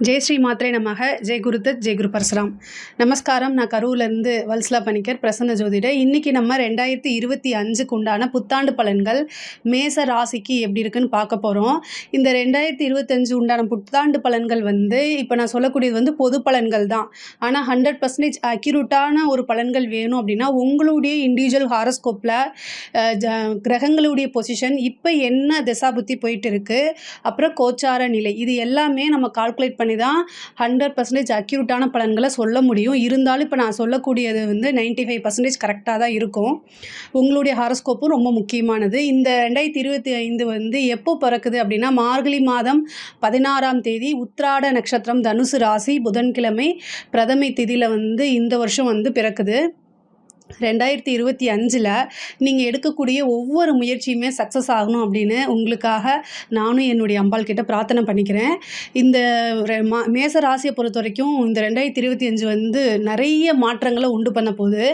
ஜெய் ஸ்ரீ மாத்ரே நமக. ஜெய் குருதத், ஜெய் குரு பரசுராம். நமஸ்காரம். நான் கரூர்லேருந்து வல்சலா பணிக்கர், பிரசன்ன ஜோதிடர். இன்றைக்கி நம்ம 2025க்கு உண்டான புத்தாண்டு பலன்கள் மேச ராசிக்கு எப்படி இருக்குன்னு பார்க்க போகிறோம். இந்த 2025 உண்டான புத்தாண்டு பலன்கள் இப்போ நான் சொல்லக்கூடியது பொது பலன்கள் தான். ஆனால் 100% அக்யூரேட்டான ஒரு பலன்கள் வேணும் அப்படின்னா உங்களுடைய இண்டிவிஜுவல் ஹாரோஸ்கோப்பில் கிரகங்களுடைய பொசிஷன் இப்போ என்ன திசாபுத்தி போயிட்டு இருக்குது, அப்புறம் கோச்சார நிலை, இது எல்லாமே நம்ம கால்குலேட் பண்ணி தான் 100% அக்யூரேட்டான பலன்களை சொல்ல முடியும். இருந்தாலும் இப்போ நான் சொல்லக்கூடியது 95% கரெக்டாக தான் இருக்கும். உங்களுடைய ஹாரோஸ்கோப்பும் ரொம்ப முக்கியமானது. இந்த 2025 எப்போ பிறக்குது அப்படின்னா மார்கழி மாதம் 16ஆம் தேதி, உத்திராட நட்சத்திரம், தனுசு ராசி, புதன்கிழமை, பிரதமை திதியில் இந்த வருஷம் பிறக்குது. 2025 நீங்கள் எடுக்கக்கூடிய ஒவ்வொரு முயற்சியுமே சக்ஸஸ் ஆகணும் அப்படின்னு உங்களுக்காக நானும் என்னுடைய அம்பாள் கிட்ட பிரார்த்தனை பண்ணிக்கிறேன். இந்த மேச ராசியை பொறுத்த வரைக்கும் இந்த 2025 நிறைய மாற்றங்களை உண்டு பண்ண போகுது.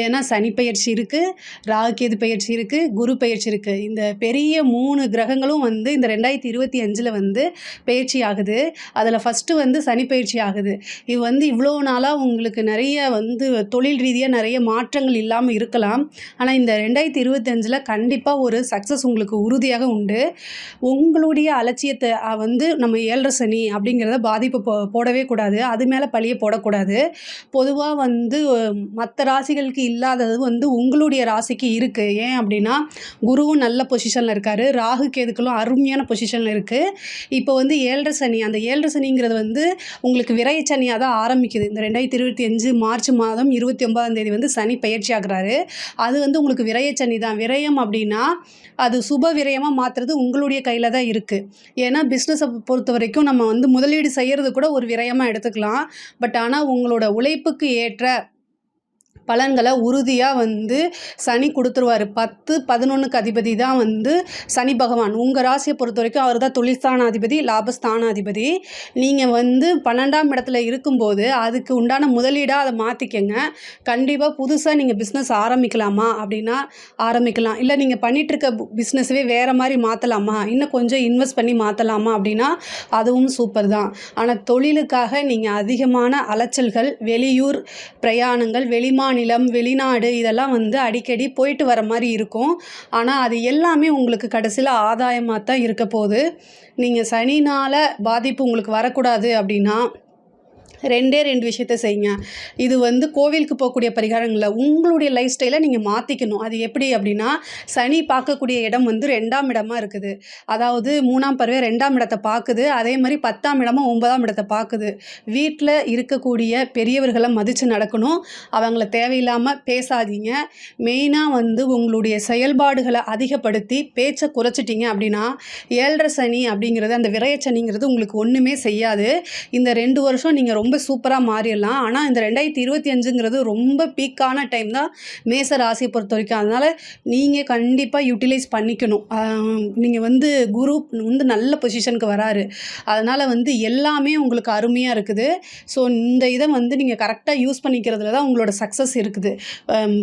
ஏன்னா சனி பயிற்சி இருக்குது, ராகுகேது பயிற்சி இருக்குது, குரு பயிற்சி இருக்குது. இந்த பெரிய 3 கிரகங்களும் இந்த 2025 பயிற்சி ஆகுது. அதில் ஃபஸ்ட்டு சனி பயிற்சி ஆகுது. இது இவ்வளோ நாளாக உங்களுக்கு நிறைய தொழில் ரீதியாக நிறைய மாற்றங்கள் இல்லாமல் இருக்கலாம். ஆனால் இந்த 2025 கண்டிப்பாக ஒரு சக்ஸஸ் உங்களுக்கு உறுதியாக உண்டு. உங்களுடைய அலட்சியத்தை நம்ம 7.5 சனி அப்படிங்கிறத பாதிப்பு போடவே கூடாது. அது மேலே பழியை போடக்கூடாது. பொதுவாக மற்ற ராசிகளுக்கு இல்லாதது உங்களுடைய ராசிக்கு இருக்குது. ஏன் அப்படின்னா குருவும் நல்ல பொசிஷனில் இருக்கார், ராகு கேதுக்களும் அருமையான பொசிஷனில் இருக்குது. இப்போ 7.5 சனி, அந்த 7.5 சனிங்கிறது உங்களுக்கு விரைய சனியாக தான் ஆரம்பிக்குது. இந்த 2025 மார்ச் மாதம் 29ஆம் தேதி சனி பயிற்சி ஆகிறாரு. அது உங்களுக்கு விரயச்சனி தான். விரயம் அப்படின்னா அது சுப விரயமாக மாற்றுறது உங்களுடைய கையில் தான் இருக்குது. ஏன்னா பிஸ்னஸை பொறுத்த வரைக்கும் நம்ம முதலீடு செய்கிறது கூட ஒரு விரயமாக எடுத்துக்கலாம். பட் ஆனால் உங்களோட உழைப்புக்கு ஏற்ற பலன்களை உறுதியாக சனி கொடுத்துருவார். 10, 11க்கு அதிபதி தான் சனி பகவான். உங்கள் ராசியை பொறுத்த வரைக்கும் அவர் தான் தொழில்ஸ்தானாதிபதி, லாபஸ்தானாதிபதி. நீங்கள் 12ஆம் இடத்துல இருக்கும்போது அதுக்கு உண்டான முதலீடாக அதை மாற்றிக்கங்க. கண்டிப்பாக புதுசாக நீங்கள் பிஸ்னஸ் ஆரம்பிக்கலாமா அப்படின்னா ஆரம்பிக்கலாம். இல்லை நீங்கள் பண்ணிகிட்ருக்க பிஸ்னஸவே வேறு மாதிரி மாற்றலாமா, இன்னும் கொஞ்சம் இன்வெஸ்ட் பண்ணி மாற்றலாமா அப்படின்னா அதுவும் சூப்பர் தான். ஆனால் தொழிலுக்காக நீங்கள் அதிகமான அலைச்சல்கள், வெளியூர் பிரயாணங்கள், வெளிமாநிலம், வெளிநாடு, இதெல்லாம் அடிக்கடி போயிட்டு வர மாதிரி இருக்கும். ஆனால் அது எல்லாமே உங்களுக்கு கடைசியில் ஆதாயமாக தான் இருக்க போகுது. நீங்கள் சனினால் பாதிப்பு உங்களுக்கு வரக்கூடாது அப்படின்னா 2 விஷயத்தை செய்யுங்க. இது கோவிலுக்கு போகக்கூடிய பரிகாரங்களில் உங்களுடைய லைஃப் ஸ்டைலை நீங்கள் மாற்றிக்கணும். அது எப்படி அப்படின்னா சனி பார்க்கக்கூடிய இடம் 2ஆம் இடமாக இருக்குது. அதாவது 3ஆம் பறவை 2ஆம் இடத்தை பார்க்குது. அதே மாதிரி 10ஆம் இடமும் 9ஆம் இடத்தை பார்க்குது. வீட்டில் இருக்கக்கூடிய பெரியவர்களை மதித்து நடக்கணும். அவங்கள தேவையில்லாமல் பேசாதீங்க. மெயினாக உங்களுடைய செயல்பாடுகளை அதிகப்படுத்தி பேச்சை குறைச்சிட்டிங்க அப்படின்னா 7.5 சனி அப்படிங்கிறது, அந்த விரயச்சனிங்கிறது உங்களுக்கு ஒன்றுமே செய்யாது. இந்த 2 வருஷம் நீங்கள் ரொம்ப சூப்பராக மாறிடலாம். ஆனால் இந்த 2025ங்கிறது ரொம்ப பீக்கான டைம் தான் மேச ராசியை பொறுத்த வரைக்கும். அதனால் நீங்கள் கண்டிப்பாக யூட்டிலைஸ் பண்ணிக்கணும். நீங்கள் குரு நல்ல பொசிஷனுக்கு வராரு. அதனால் எல்லாமே உங்களுக்கு அருமையாக இருக்குது. ஸோ இந்த இதை நீங்கள் கரெக்டாக யூஸ் பண்ணிக்கிறதுல தான் உங்களோட சக்ஸஸ் இருக்குது.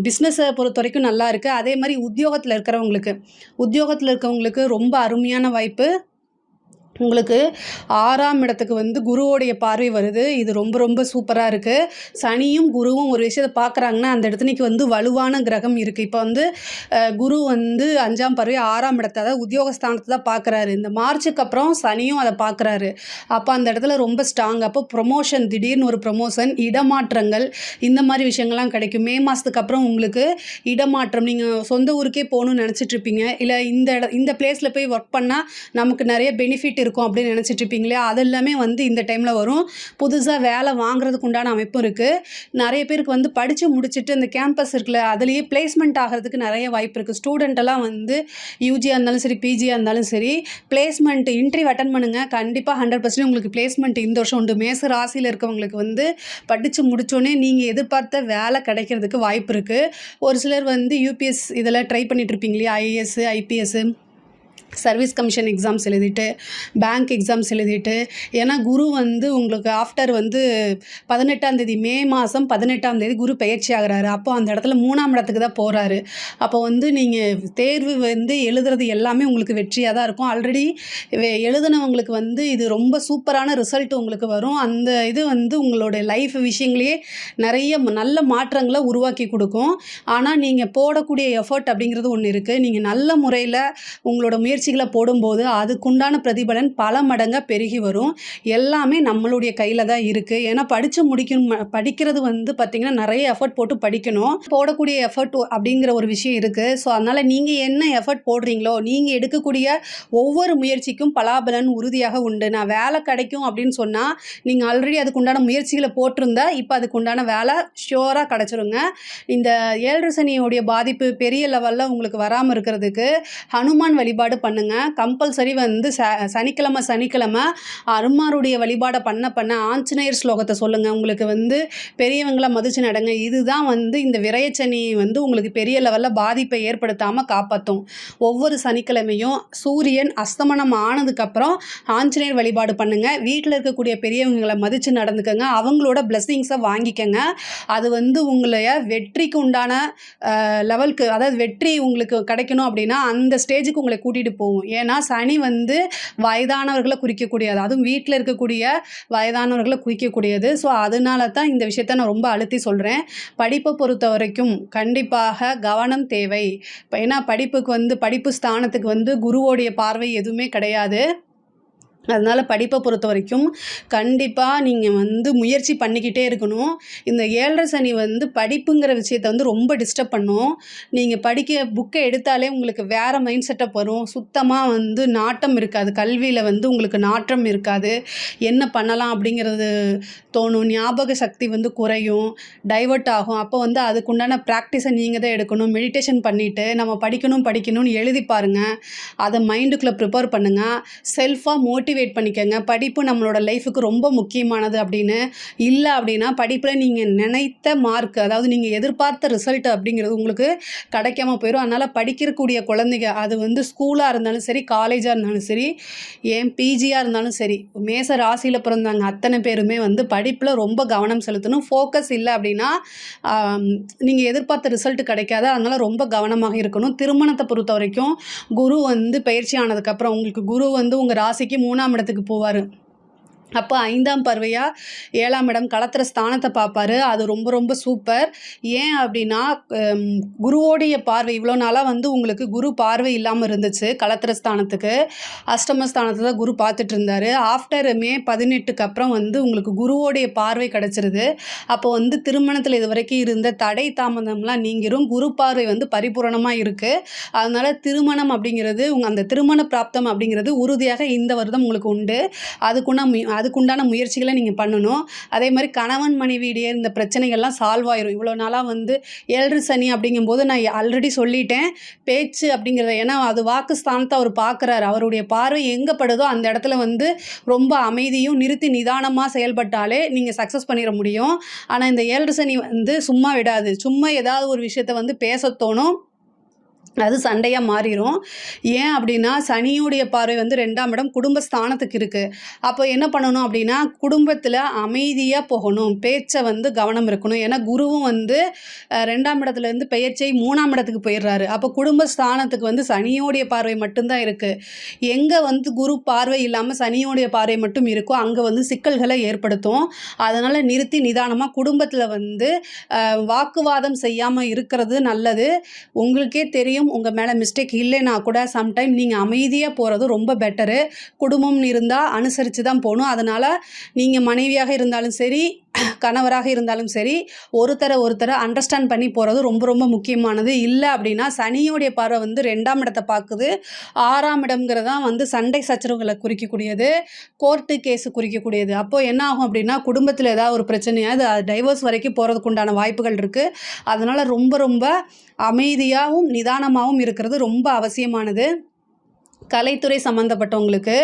பிஸ்னஸை பொறுத்த வரைக்கும் நல்லா இருக்குது. அதே மாதிரி உத்தியோகத்தில் இருக்கவங்களுக்கு ரொம்ப அருமையான வாய்ப்பு. உங்களுக்கு 6ஆம் இடத்துக்கு குருவோடைய பார்வை வருது. இது ரொம்ப ரொம்ப சூப்பராக இருக்குது. சனியும் குருவும் ஒரு விஷயத்தை பார்க்குறாங்கன்னா அந்த இடத்துக்கு வலுவான கிரகம் இருக்குது. இப்போ குரு 5ஆம் பார்வை 6ஆம் இடத்தை, அதாவது உத்தியோகஸ்தானத்தை தான் பார்க்குறாரு. இந்த மார்ச்சுக்கு அப்புறம் சனியும் அதை பார்க்குறாரு. அப்போ அந்த இடத்துல ரொம்ப ஸ்ட்ராங். அப்போ ப்ரொமோஷன், திடீர்னு ஒரு ப்ரொமோஷன், இடமாற்றங்கள், இந்த மாதிரி விஷயங்கள்லாம் கிடைக்கும். மே மாதத்துக்கு அப்புறம் உங்களுக்கு இடமாற்றம், நீங்கள் சொந்த ஊருக்கே போகணும்னு நினச்சிட்ருப்பீங்க. இல்லை இந்த பிளேஸில் போய் ஒர்க் பண்ணால் நமக்கு நிறைய பெனிஃபிட் இருக்கும் அப்படின்னு நினச்சிட்டு இருப்பீங்களே, அதெல்லாமே இந்த டைமில் வரும். புதுசாக வேலை வாங்குறதுக்கு உண்டான அமைப்பும் இருக்குது. நிறைய பேருக்கு படித்து முடிச்சுட்டு அந்த கேம்பஸ் இருக்குல்ல, அதுலேயே பிளேஸ்மெண்ட் ஆகிறதுக்கு நிறைய வாய்ப்பு இருக்குது. ஸ்டூடெண்ட்டெல்லாம் யூஜியாக இருந்தாலும் சரி, பிஜியாக இருந்தாலும் சரி, பிளேஸ்மெண்ட் இன்டர்வியூ அட்டன் பண்ணுங்கள். கண்டிப்பாக 100% உங்களுக்கு பிளேஸ்மெண்ட் இந்த வருஷம் உண்டு. மேச ராசியில் இருக்கவங்களுக்கு படித்து முடித்தோடனே நீங்கள் எதிர்பார்த்த வேலை கிடைக்கிறதுக்கு வாய்ப்பு இருக்குது. ஒரு சிலர் யூபிஎஸ் இதெல்லாம் ட்ரை பண்ணிட்டு இருப்பீங்களே, IAS, IPS, service commission exams எழுதிட்டு, பேங்க் எக்ஸாம்ஸ் எழுதிட்டு, ஏன்னா குரு வந்து உங்களுக்கு ஆஃப்டர் வந்து 18ஆம் தேதி மே மாதம் 18ஆம் தேதி குரு பெயர்ச்சி ஆகுறாரு. அப்போ அந்த இடத்துல 3ஆம் இடத்துக்கு தான் போகிறாரு. அப்போ வந்து நீங்கள் தேர்வு வந்து எழுதுறது எல்லாமே உங்களுக்கு வெற்றியாக தான் இருக்கும். ஆல்ரெடி எழுதுனவங்களுக்கு வந்து இது ரொம்ப சூப்பரான ரிசல்ட் உங்களுக்கு வரும். அந்த இது வந்து உங்களோட லைஃப் விஷயங்களையே நிறைய நல்ல மாற்றங்களை உருவாக்கி கொடுக்கும். ஆனால் நீங்கள் போடக்கூடிய எஃபர்ட் அப்படிங்கிறது ஒன்று இருக்குது. நீங்கள் நல்ல முறையில் உங்களோட முயற்சிகளை போடும்போது அதுக்குண்டான பிரதிபலன் பல மடங்காக பெருகி வரும். எல்லாமே நம்மளுடைய கையில் தான் இருக்குது. ஏன்னா படிக்கிறது வந்து பார்த்திங்கன்னா நிறைய எஃபர்ட் போட்டு படிக்கணும். போடக்கூடிய எஃபர்ட் அப்படிங்கிற ஒரு விஷயம் இருக்குது. ஸோ அதனால் நீங்கள் என்ன எஃபர்ட் போடுறீங்களோ, நீங்கள் எடுக்கக்கூடிய ஒவ்வொரு முயற்சிக்கும் பலாபலன் உறுதியாக உண்டு. நான் வேலை கிடைக்கும் அப்படின்னு சொன்னால் நீங்கள் ஆல்ரெடி அதுக்குண்டான முயற்சிகளை போட்டிருந்தா இப்போ அதுக்குண்டான வேலை ஷியோராக கிடச்சிருங்க. இந்த 7 சனியோடைய பாதிப்பு பெரிய லெவலில் உங்களுக்கு வராமல் இருக்கிறதுக்கு ஹனுமான் வழிபாடு பண்ணுங்கள். கம்பல்சரி வந்து சனிக்கிழமை அருமாருடைய வழிபாடை பண்ண ஆஞ்சநேயர் ஸ்லோகத்தை சொல்லுங்கள். உங்களுக்கு வந்து பெரியவங்களை மதிச்சு நடங்க. இதுதான் வந்து இந்த விரயச்சனி வந்து உங்களுக்கு பெரிய லெவலில் பாதிப்பை ஏற்படுத்தாமல் காப்பாற்றும். ஒவ்வொரு சனிக்கிழமையும் சூரியன் அஸ்தமனம் ஆனதுக்கப்புறம் ஆஞ்சநேயர் வழிபாடு பண்ணுங்கள். வீட்டில் இருக்கக்கூடிய பெரியவங்களை மதித்து நடந்துக்கங்க. அவங்களோட பிளெஸ்ஸிங்ஸை வாங்கிக்கங்க. அது வந்து உங்களைய வெற்றிக்கு உண்டான லெவலுக்கு, அதாவது வெற்றி உங்களுக்கு கிடைக்கணும் அப்படின்னா அந்த ஸ்டேஜுக்கு உங்களை கூட்டிகிட்டு போகும். ஏன்னா சனி வந்து வயதானவர்களை குறிக்கக்கூடியது, அதுவும் வீட்டில் இருக்கக்கூடிய வயதானவர்களை குறிக்கக்கூடியது. ஸோ அதனால தான் இந்த விஷயத்த நான் ரொம்ப அழுத்தி சொல்கிறேன். படிப்பை பொறுத்த வரைக்கும் கண்டிப்பாக கவனம் தேவை. ஏன்னா படிப்பு ஸ்தானத்துக்கு வந்து குருவோடைய பார்வை எதுவுமே கிடையாது. அதனால் படிப்பை பொறுத்த வரைக்கும் கண்டிப்பாக நீங்கள் வந்து முயற்சி பண்ணிக்கிட்டே இருக்கணும். இந்த 7 சனி வந்து படிப்புங்கிற விஷயத்தை வந்து ரொம்ப டிஸ்டர்ப் பண்ணும். நீங்கள் புக்கை எடுத்தாலே உங்களுக்கு வேறு மைண்ட் செட்டப் வரும். சுத்தமாக வந்து நாட்டம் இருக்காது. கல்வியில் வந்து உங்களுக்கு நாட்டம் இருக்காது. என்ன பண்ணலாம் அப்படிங்கிறது தோணும். ஞாபக சக்தி வந்து குறையும், டைவர்ட் ஆகும். அப்போ வந்து அதுக்குண்டான ப்ராக்டிஸை நீங்கள் தான் எடுக்கணும். மெடிடேஷன் பண்ணிவிட்டு நம்ம படிக்கணும்னு எழுதி பாருங்கள். அதை மைண்டுக்குள்ளே ப்ரிப்பேர் பண்ணுங்கள். செல்ஃபாக மோட்டிவேட் பண்ணிக்கங்க. படிப்பு நம்மளோட லைஃபுக்கு ரொம்ப முக்கியமானது அப்படின்னு. இல்லை அப்படின்னா படிப்பில் நீங்கள் நினைத்த மார்க், அதாவது நீங்கள் எதிர்பார்த்த ரிசல்ட் அப்படிங்கிறது உங்களுக்கு கிடைக்காம போயிடும். அதனால் படிக்கக்கூடிய குழந்தைங்க, அது வந்து ஸ்கூலாக இருந்தாலும் சரி, காலேஜாக இருந்தாலும் சரி, ஏன் பிஜியாக இருந்தாலும் சரி, மேச ராசியில் பிறந்தாங்க அத்தனை பேருமே வந்து படிப்பில் ரொம்ப கவனம் செலுத்தணும். ஃபோக்கஸ் இல்லை அப்படின்னா நீங்கள் எதிர்பார்த்த ரிசல்ட் கிடைக்காது. அதனால் ரொம்ப கவனமாக இருக்கணும். திருமணத்தை பொறுத்த வரைக்கும் குரு வந்து பயிற்சி ஆனதுக்கப்புறம் உங்களுக்கு குரு வந்து உங்கள் ராசிக்கு 3ஆம் இடத்துக்கு போவார். அப்போ 5ஆம் பார்வையாக 7ஆம் இடம் களத்திர ஸ்தானத்தை பார்ப்பாரு. அது ரொம்ப ரொம்ப சூப்பர். ஏன் அப்படின்னா குருவோடைய பார்வை இவ்வளோ நாளாக வந்து உங்களுக்கு குரு பார்வை இல்லாமல் இருந்துச்சு. களத்திர ஸ்தானத்துக்கு அஷ்டமஸ்தானத்தை தான் குரு பார்த்துட்டு இருந்தார். ஆஃப்டர் மே 18க்கு அப்புறம் வந்து உங்களுக்கு குருவோடைய பார்வை கிடச்சிருது. அப்போ வந்து திருமணத்தில் இது வரைக்கும் இருந்த தடை தாமதம்லாம் நீங்கிரும். குரு பார்வை வந்து பரிபூரணமாக இருக்குது. அதனால் திருமணம் அப்படிங்கிறது அந்த திருமண பிராப்தம் அப்படிங்கிறது உறுதியாக இந்த வருடம் உங்களுக்கு உண்டு. அதுக்குண்டான முயற்சிகளை நீங்கள் பண்ணணும். அதே மாதிரி கணவன் மனைவியிடையே இந்த பிரச்சனைகள்லாம் சால்வ் ஆயிரும். இவ்வளோ நாளாக வந்து 7 சனி அப்படிங்கும்போது நான் ஆல்ரெடி சொல்லிட்டேன். பேச்சு அப்படிங்கிறத, ஏன்னா அது வாக்கு ஸ்தானத்தை அவர் பார்க்குறாரு. அவருடைய பார்வை எங்கே படுதோ அந்த இடத்துல வந்து ரொம்ப அமைதியும் நிறுத்தி நிதானமாக செயல்பட்டாலே நீங்கள் சக்ஸஸ் பண்ணிட முடியும். ஆனால் இந்த 7 சனி வந்து சும்மா விடாது. சும்மா ஏதாவது ஒரு விஷயத்தை வந்து பேச தோணும், அது சண்டையாக மாறிடும். ஏன் அப்படின்னா சனியுடைய பார்வை வந்து 2ஆம் இடம் குடும்பஸ்தானத்துக்கு இருக்குது. அப்போ என்ன பண்ணணும் அப்படின்னா குடும்பத்தில் அமைதியாக போகணும், பேச்சை வந்து கவனம் இருக்கணும். ஏன்னா குருவும் வந்து 2ஆம் இடத்துலேருந்து பெயர்ச்சி 3ஆம் இடத்துக்கு போயிடுறாரு. அப்போ குடும்பஸ்தானத்துக்கு வந்து சனியோடைய பார்வை மட்டும்தான் இருக்குது. எங்கே வந்து குரு பார்வை இல்லாமல் சனியோடைய பார்வை மட்டும் இருக்கோ அங்கே வந்து சிக்கல்களை ஏற்படுத்தும். அதனால் நிறுத்தி நிதானமாக குடும்பத்தில் வந்து வாக்குவாதம் செய்யாமல் இருக்கிறது நல்லது. உங்களுக்கே தெரியும் உங்கள் மேலே மிஸ்டேக் இல்லைன்னா கூட சம்டைம் நீங்கள் அமைதியாக போகிறது ரொம்ப பெட்டரு. குடும்பம்னு இருந்தால் அனுசரித்து தான் போகணும். அதனால் நீங்கள் மனைவியாக இருந்தாலும் சரி, கணவராக இருந்தாலும் சரி, ஒருத்தரை அண்டர்ஸ்டாண்ட் பண்ணி போகிறது ரொம்ப ரொம்ப முக்கியமானது. இல்லை அப்படின்னா சனியோடைய பார்வை வந்து 2ஆம் இடத்தை பார்க்குது. 6ஆம் இடம்ங்கிறதான் வந்து சண்டை சச்சரவுகளை குறிக்கக்கூடியது, கோர்ட்டு கேஸு குறிக்கக்கூடியது. அப்போது என்ன ஆகும் அப்படின்னா குடும்பத்தில் ஏதாவது ஒரு பிரச்சனையாக அது டைவர்ஸ் வரைக்கும் போகிறதுக்கு உண்டான வாய்ப்புகள் இருக்குது. அதனால் ரொம்ப ரொம்ப அமைதியாகவும் நிதானமாகவும் இருக்கிறது ரொம்ப அவசியமானது. கலைத்துறை சம்மந்தப்பட்டவங்களுக்கு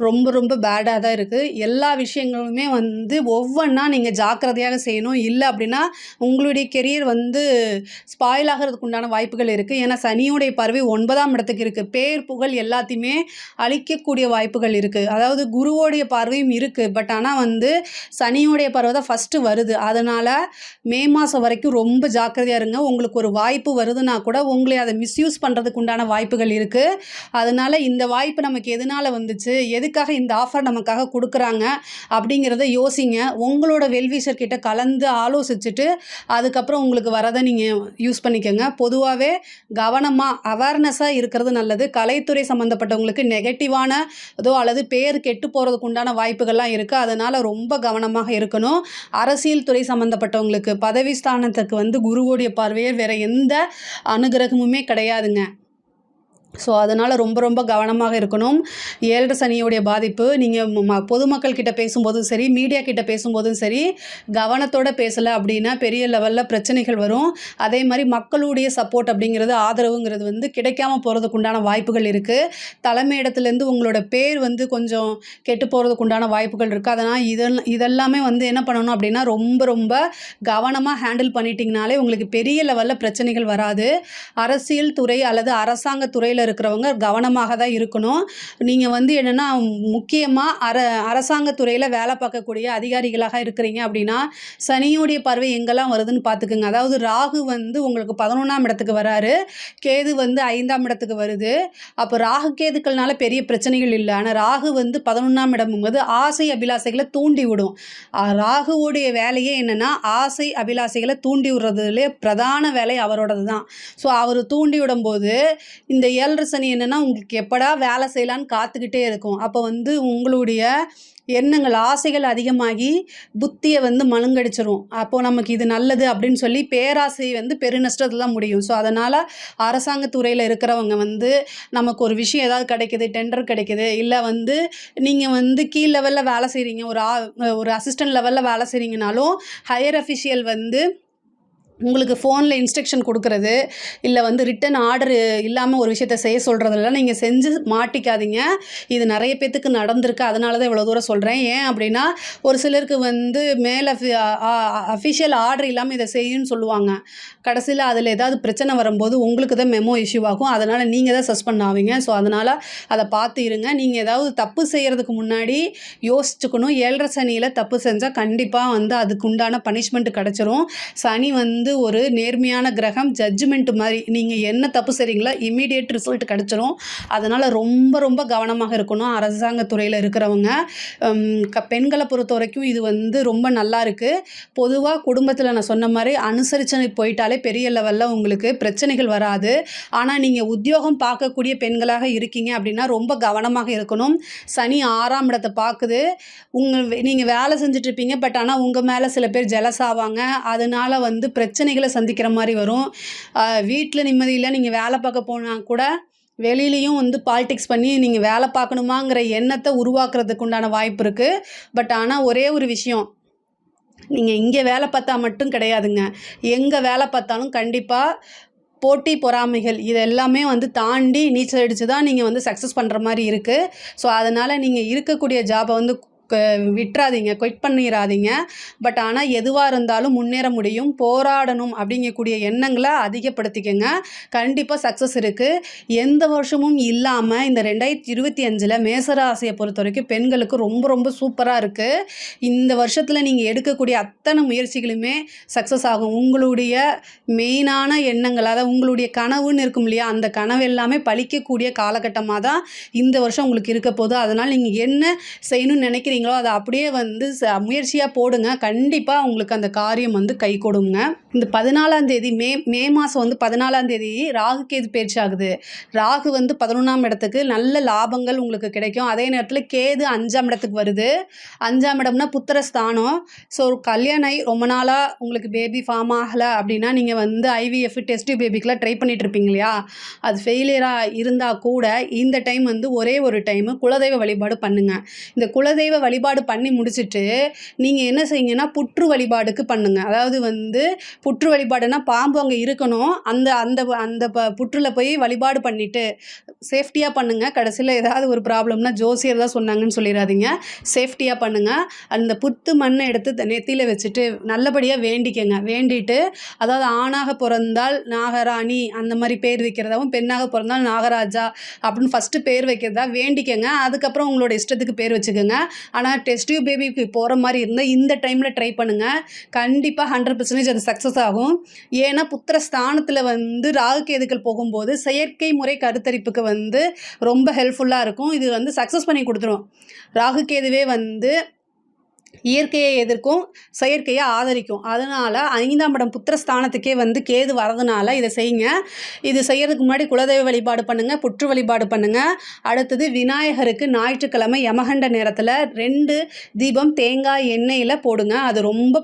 ரொம்ப ரொம்ப பேடாக தான் இருக்குது. எல்லா விஷயங்களுமே வந்து ஒவ்வொன்றா நீங்கள் ஜாக்கிரதையாக செய்யணும். இல்லை அப்படின்னா உங்களுடைய கெரியர் வந்து ஸ்பாயில் ஆகிறதுக்கு உண்டான வாய்ப்புகள் இருக்குது. ஏன்னா சனியுடைய பார்வை 9ஆம் இடத்துக்கு இருக்குது. பேர் புகழ் எல்லாத்தையுமே அழிக்கக்கூடிய வாய்ப்புகள் இருக்குது. அதாவது குருவோடைய பார்வையும் இருக்குது. பட் ஆனால் வந்து சனியோடைய பார்வை தான் ஃபஸ்ட்டு வருது. அதனால் மே மாதம் வரைக்கும் ரொம்ப ஜாக்கிரதையாக இருங்க. உங்களுக்கு ஒரு வாய்ப்பு வருதுன்னா கூட உங்களை அதை மிஸ்யூஸ் பண்ணுறதுக்கு உண்டான வாய்ப்புகள் இருக்குது. அதனால் இந்த வாய்ப்பு நமக்கு எதனால் வந்துச்சு, எதுக்காக இந்த ஆஃபர் நமக்காக கொடுக்குறாங்க அப்படிங்கிறத யோசிங்க. உங்களோட வெல்விஷர் கிட்ட கலந்து ஆலோசிச்சுட்டு அதுக்கப்புறம் உங்களுக்கு வரதை நீங்கள் யூஸ் பண்ணிக்கோங்க. பொதுவாகவே கவனமாக அவேர்னஸாக இருக்கிறது நல்லது. கலைத்துறை சம்மந்தப்பட்டவங்களுக்கு நெகட்டிவான அல்லது பேர் கெட்டு போகிறதுக்கு உண்டான வாய்ப்புகள்லாம் இருக்குது. அதனால் ரொம்ப கவனமாக இருக்கணும். அரசியல் துறை சம்மந்தப்பட்டவங்களுக்கு பதவி ஸ்தானத்துக்கு வந்து குருவோடைய பார்வையை வேறு எந்த அனுகிரகமுமே கிடையாதுங்க. ஸோ அதனால் ரொம்ப ரொம்ப கவனமாக இருக்கணும். 7 சனியோடைய பாதிப்பு நீங்கள் பொதுமக்கள் கிட்ட பேசும்போதும் சரி, மீடியா கிட்ட பேசும்போதும் சரி, கவனத்தோடு பேசலை அப்படின்னா பெரிய லெவலில் பிரச்சனைகள் வரும். அதே மாதிரி மக்களுடைய சப்போர்ட் அப்படிங்கிறது, ஆதரவுங்கிறது வந்து கிடைக்காம போகிறதுக்கு உண்டான வாய்ப்புகள் இருக்குது. தலைமை இடத்துலேருந்து உங்களோட பேர் வந்து கொஞ்சம் கெட்டு போகிறதுக்கு உண்டான வாய்ப்புகள் இருக்குது. அதனால் இதெல்லாமே வந்து என்ன பண்ணணும் அப்படின்னா ரொம்ப ரொம்ப கவனமாக ஹேண்டில் பண்ணிட்டீங்கனாலே உங்களுக்கு பெரிய லெவலில் பிரச்சனைகள் வராது. அரசியல் துறை அல்லது அரசாங்க துறையில் இருக்கிறவங்க கவனமாக தான் இருக்கணும். நீங்கள் வந்து என்னென்னா முக்கியமாக அரசாங்க துறையில் வேலை பார்க்கக்கூடிய அதிகாரிகளாக இருக்கிறீங்க அப்படின்னா சனியோடைய பார்வை எங்கெல்லாம் வருதுன்னு பார்த்துக்குங்க. அதாவது ராகு வந்து உங்களுக்கு 11ஆம் இடத்துக்கு வராரு, கேது வந்து 5ஆம் இடத்துக்கு வருது. அப்போ ராகு கேதுக்கள்னால பெரிய பிரச்சனைகள் இல்லை. ஆனால் ராகு வந்து 11ஆம் இடம்ங்கும்போது ஆசை அபிலாசைகளை தூண்டி விடும். ராகுவோடைய வேலையே என்னென்னா ஆசை அபிலாசைகளை தூண்டி விடுறதுலே பிரதான வேலை அவரோடது தான். ஸோ அவர் தூண்டி விடும்போது இந்த 7 சனி என்னென்னா உங்களுக்கு எப்படா வேலை செய்யலான்னு காத்துக்கிட்டே இருக்கும். அப்போ வந்து உங்களுடைய எண்ணங்கள் ஆசைகள் அதிகமாகி புத்தியை வந்து மழுங்கடிச்சிரும். அப்போது நமக்கு இது நல்லது அப்படின்னு சொல்லி பேராசை வந்து பெருநஷ்டத்தில் தான் முடியும். ஸோ அதனால் அரசாங்கத்துறையில் இருக்கிறவங்க வந்து நமக்கு ஒரு விஷயம் ஏதாவது கிடைக்கிது, டெண்டர் கிடைக்கிது, இல்லை வந்து நீங்கள் வந்து கீழ் லெவலில் வேலை செய்கிறீங்க, ஒரு அசிஸ்டன்ட் லெவலில் வேலை செய்கிறீங்கனாலும் ஹையர் அஃபிஷியல் வந்து உங்களுக்கு ஃபோனில் இன்ஸ்ட்ரக்ஷன் கொடுக்குறது, இல்லை வந்து ரிட்டன் ஆர்டர் இல்லாமல் ஒரு விஷயத்தை செய்ய சொல்கிறதெல்லாம் நீங்கள் செஞ்சு மாட்டிக்காதீங்க. இது நிறைய பேத்துக்கு நடந்திருக்கு. அதனால தான் இவ்வளோ தூரம் சொல்கிறேன். ஏன் அப்படின்னா ஒரு சிலருக்கு வந்து மேலே அஃபிஷியல் ஆர்டர் இல்லாமல் இதை செய்யுன்னு சொல்லுவாங்க. கடைசியில் அதில் ஏதாவது பிரச்சனை வரும்போது உங்களுக்கு தான் மெமோ இஷ்யூ ஆகும். அதனால் நீங்கள் தான் சஸ்பெண்ட் ஆவீங்க. ஸோ அதனால் அதை பார்த்து இருங்க. நீங்கள் ஏதாவது தப்பு செய்கிறதுக்கு முன்னாடி யோசிச்சுக்கணும். 7 சனியில் தப்பு செஞ்சால் கண்டிப்பாக வந்து அதுக்கு உண்டான பனிஷ்மெண்ட் கிடச்சிரும். சனி வந்து ஒரு நேர்மையான கிரகம், ஜட்ஜ்மெண்ட் மாதிரி. நீங்கள் என்ன தப்பு செய்கிறீங்களோ இமீடியட் ரிசல்ட் கிடச்சிரும். அதனால் ரொம்ப ரொம்ப கவனமாக இருக்கணும் அரசாங்கத்துறையில் இருக்கிறவங்க. பெண்களை பொறுத்த வரைக்கும் இது வந்து ரொம்ப நல்லா இருக்குது. பொதுவாக குடும்பத்தில் நான் சொன்ன மாதிரி அனுசரித்து போயிட்டாலே பெரிய லெவலில் உங்களுக்கு பிரச்சனைகள் வராது. ஆனால் நீங்கள் உத்தியோகம் பார்க்கக்கூடிய பெண்களாக இருக்கீங்க அப்படின்னா ரொம்ப கவனமாக இருக்கணும். சனி 6ஆம் இடத்தை பார்க்குது. நீங்கள் வேலை செஞ்சுட்ருப்பீங்க. பட் ஆனால் உங்கள் மேலே சில பேர் ஜெலஸ் ஆவாங்க. அதனால் வந்து பிரச்சனைகளை சந்திக்கிற மாதிரி வரும். வீட்டில் நிம்மதியில் நீங்கள் வேலை பார்க்க போனால் கூட வெளியிலையும் வந்து பாலிடிக்ஸ் பண்ணி நீங்கள் வேலை பார்க்கணுமாங்கிற எண்ணத்தை உருவாக்குறதுக்கு உண்டான வாய்ப்பு இருக்குது. பட் ஆனால் ஒரே ஒரு விஷயம், நீங்கள் இங்கே வேலை பார்த்தா மட்டும் கிடையாதுங்க. எங்கே வேலை பார்த்தாலும் கண்டிப்பாக போட்டி பொறாமைகள் இது எல்லாமே வந்து தாண்டி நீச்சல் அடித்து தான் நீங்கள் வந்து சக்ஸஸ் பண்ணுற மாதிரி இருக்குது. ஸோ அதனால் நீங்கள் இருக்கக்கூடிய ஜாபை வந்து விட்டுறாதீங்க, குயிட் பண்ணிடாதீங்க. பட் ஆனால் எதுவாக இருந்தாலும் முன்னேற முடியும். போராடணும் அப்படிங்கக்கூடிய எண்ணங்களை அதிகப்படுத்திக்கங்க. கண்டிப்பாக சக்ஸஸ் இருக்குது. எந்த வருஷமும் இல்லாமல் இந்த 2025 மேசராசியை பொறுத்த வரைக்கும் பெண்களுக்கு ரொம்ப ரொம்ப சூப்பராக இருக்குது. இந்த வருஷத்தில் நீங்கள் எடுக்கக்கூடிய அத்தனை முயற்சிகளுமே சக்ஸஸ் ஆகும். உங்களுடைய மெயினான எண்ணங்கள், அதாவது உங்களுடைய கனவுன்னு இருக்கும் இல்லையா, அந்த கனவு எல்லாமே பலிக்கக்கூடிய காலகட்டமாக தான் இந்த வருஷம் உங்களுக்கு இருக்க போகுது. அதனால் நீங்கள் என்ன செய்யணும்னு நினைக்கிறீங்களோ அதை அப்படியே வந்து முயற்சியாக போடுங்க. கண்டிப்பாக உங்களுக்கு அந்த காரியம் வந்து கை கொடுங்க. இந்த 14ஆம் தேதி மே மாதம் வந்து 14ஆம் தேதி ராகு கேது பயிற்சி ஆகுது. ராகு வந்து 11ஆம் இடத்துக்கு நல்ல லாபங்கள் உங்களுக்கு கிடைக்கும். அதே நேரத்தில் கேது 5ஆம் இடத்துக்கு வருது. 5ஆம் இடம்னா புத்திரஸ்தானம். ஸோ கல்யாணம் ஆகி ரொம்ப நாளாக உங்களுக்கு பேபி ஃபார்ம் ஆகலை அப்படின்னா நீங்கள் வந்து IVF டெஸ்ட் பேபிக்கெலாம் ட்ரை பண்ணிகிட்டு இருப்பீங்க இல்லையா, அது ஃபெயிலியராக இருந்தால் கூட இந்த டைம் வந்து ஒரே ஒரு டைமு குலதெய்வ வழிபாடு பண்ணுங்கள். இந்த குலதெய்வ வழிபாடு பண்ணி முடிச்சுட்டு நீங்கள் என்ன செய்யுங்கன்னா புற்று வழிபாடுக்கு பண்ணுங்க. அதாவது வந்து புற்று வழிபாடுனா பாம்பு அங்கே இருக்கணும். அந்த அந்த அந்த புற்றுல போய் வழிபாடு பண்ணிட்டு சேஃப்டியாக பண்ணுங்க. கடைசியில் ஏதாவது ஒரு ப்ராப்ளம்னா ஜோசியர் தான் சொன்னாங்கன்னு சொல்லிடாதீங்க. சேஃப்டியாக பண்ணுங்க. அந்த புத்து மண்ணை எடுத்து நெத்தியில் வச்சுட்டு நல்லபடியாக வேண்டிக்கங்க. வேண்டிட்டு அதாவது ஆணாக பிறந்தால் நாகராணி அந்த மாதிரி பேர் வைக்கிறதாவும், பெண்ணாக பிறந்தால் நாகராஜா அப்படின்னு ஃபஸ்ட்டு பேர் வைக்கிறதா வேண்டிக்கங்க. அதுக்கப்புறம் உங்களோட இஷ்டத்துக்கு பேர் வச்சுக்கோங்க. ஆனால் டெஸ்ட் டியூப் பேபிக்கு போகிற மாதிரி இருந்தால் இந்த டைமில் ட்ரை பண்ணுங்கள். கண்டிப்பாக 100% அது சக்ஸஸ் ஆகும். ஏன்னா புத்திர ஸ்தானத்தில் வந்து ராகு கேதுக்கள் போகும்போது செயற்கை முறை கருத்தரிப்புக்கு வந்து ரொம்ப ஹெல்ப்ஃபுல்லாக இருக்கும். இது வந்து சக்ஸஸ் பண்ணி கொடுத்துரும். ராகு கேதுவே வந்து இயற்கையை எதிர்க்கும், செயற்கையை ஆதரிக்கும். அதனால் 5ஆம் இடம் புத்திரஸ்தானத்துக்கே வந்து கேது வரதுனால இதை செய்யுங்க. இது செய்கிறதுக்கு முன்னாடி குலதெய்வ வழிபாடு பண்ணுங்கள், புற்று வழிபாடு பண்ணுங்கள். அடுத்தது விநாயகருக்கு ஞாயிற்றுக்கிழமை யமகண்ட நேரத்தில் 2 தீபம் தேங்காய் எண்ணெயில் போடுங்க. அது ரொம்ப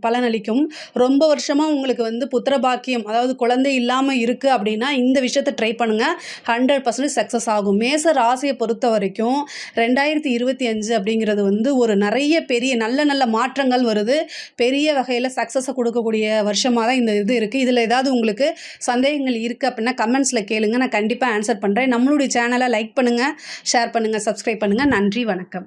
பலனளிக்கும். ரொம்ப வருஷமாக உங்களுக்கு வந்து புத்திர பாக்கியம் அதாவது குழந்தை இல்லாமல் இருக்குது அப்படின்னா இந்த விஷயத்தை ட்ரை பண்ணுங்கள். 100% சக்ஸஸ் ஆகும். மேச ராசியை பொறுத்த வரைக்கும் 2025 அப்படிங்கிறது வந்து ஒரு நிறைய பெரிய நல்ல மாற்றங்கள் வருது. பெரிய வகையில் சக்ஸஸை கொடுக்கக்கூடிய வருஷமாக தான் இந்த இது இருக்குது. இதில் ஏதாவது உங்களுக்கு சந்தேகங்கள் இருக்குது அப்படின்னா கமெண்ட்ஸில் கேளுங்க. நான் கண்டிப்பாக ஆன்சர் பண்ணுறேன். நம்மளுடைய சேனலை லைக் பண்ணுங்கள், ஷேர் பண்ணுங்கள், சப்ஸ்கிரைப் பண்ணுங்கள். நன்றி, வணக்கம்.